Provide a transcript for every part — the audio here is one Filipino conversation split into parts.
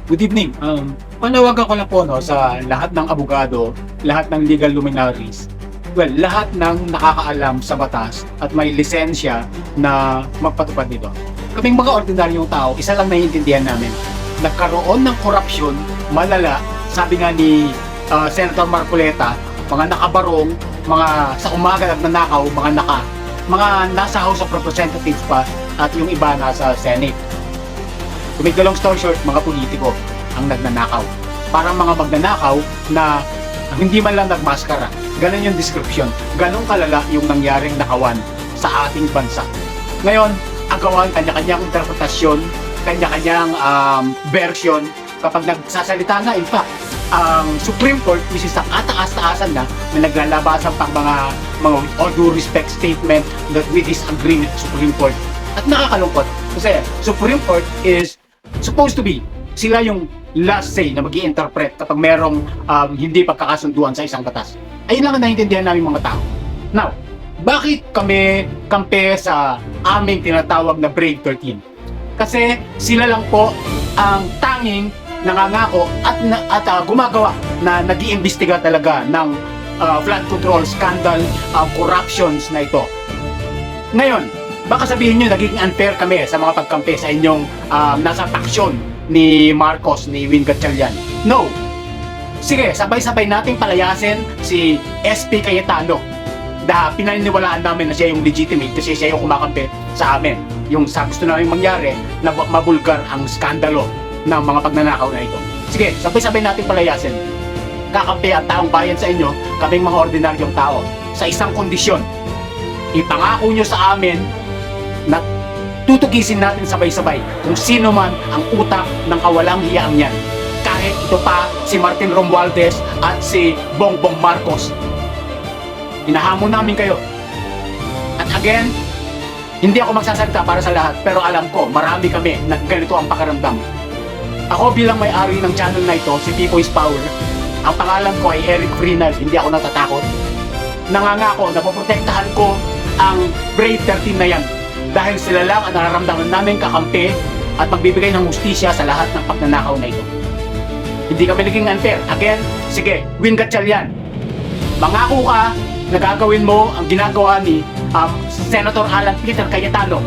Good evening. Panawagan ko lang po sa lahat ng abogado, lahat ng legal luminaries, lahat ng nakakaalam sa batas at may lisensya na magpatupad nito. Kaming mga ordinaryong tao, isa lang naiintindihan namin. Nagkaroon ng korupsyon, malala, sabi nga ni Senator Marcoleta, mga nakabarong, mga sa umaga nagnanakaw, mga nasa House of Representatives pa at yung iba nasa Senate. To make the long story short, mga politiko ang nagnanakaw. Parang mga magnanakaw na hindi man lang nagmaskara. Ganon yung description. Ganon kalala yung nangyaring nakawan sa ating bansa. Ngayon, agawan kanya-kanyang interpretasyon, kanya-kanyang version. Kapag nagsasalita nga, in fact, ang Supreme Court, which is ang kataas-taasan na naglalabasan pang mga with all due respect statement that we disagree with the Supreme Court. At nakakalungkot kasi Supreme Court is supposed to be sila yung last say na mag-i-interpret kapag merong hindi pagkakasunduan sa isang batas. Ayun lang ang naiintindihan namin mga tao. Now, bakit kami kampe sa aming tinatawag na Brave 13? Kasi sila lang po ang tanging nangangako at gumagawa na nag-iimbestiga talaga ng flood control scandal, corruptions na ito. Ngayon, baka sabihin nyo naging unfair kami sa mga pagkampi sa inyong nasa faksyon ni Marcos, ni Win Gatchalian. No! Sige, sabay-sabay nating palayasin si SP Cayetano na pinaniniwalaan namin na siya yung legitimate kasi siya yung kumakampi sa amin. Yung sa gusto namin mangyari na mabulgar ang skandalo ng mga pagnanakaw na ito. Sige, sabay-sabay nating palayasin. Kakampi ang taong bayan sa inyo, kaming mga ordinaryong tao, sa isang kondisyon. Ipangako nyo sa amin na tutugisin natin sabay-sabay kung sino man ang utak ng kawalang hiyaang yan. Kahit ito pa si Martin Romualdez at si Bongbong Marcos. Hinahamon namin kayo. At again, hindi ako magsasalita para sa lahat, pero alam ko, marami kami na ganito ang pakiramdam. Ako bilang may-ari ng channel na ito, si People's Power, ang pangalan ko ay Eric Frinal, hindi ako natatakot. Nangangako na poprotektahan ko ang Brave 13 na yan. Dahil sila lang ang nararamdaman namin kakampi at magbibigay ng hustisya sa lahat ng pagnanakaw na ito. Hindi kami naging unfair. Again, sige, Win Gatchalian. Mangako ka na gagawin mo ang ginagawa ni Senator Alan Peter Cayetano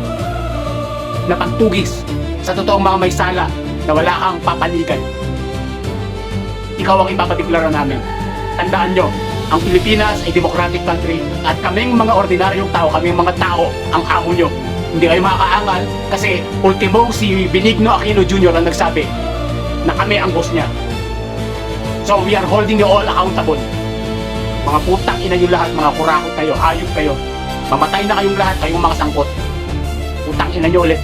na pagtugis sa totoong mga may sala na wala kang papanigan. Ikaw ang ipapadeklara namin. Tandaan nyo, ang Pilipinas ay democratic country at kaming mga ordinaryong tao, kaming mga tao ang amo nyo. Hindi kayo makakaangal kasi ultimo si Benigno Aquino Jr. ang nagsabi na kami ang boss niya. So we are holding you all accountable. Mga putang ina nyo lahat, mga kurakot kayo, hayop kayo. Mamatay na kayong lahat, kayong mga sangkot. Putang ina nyo ulit.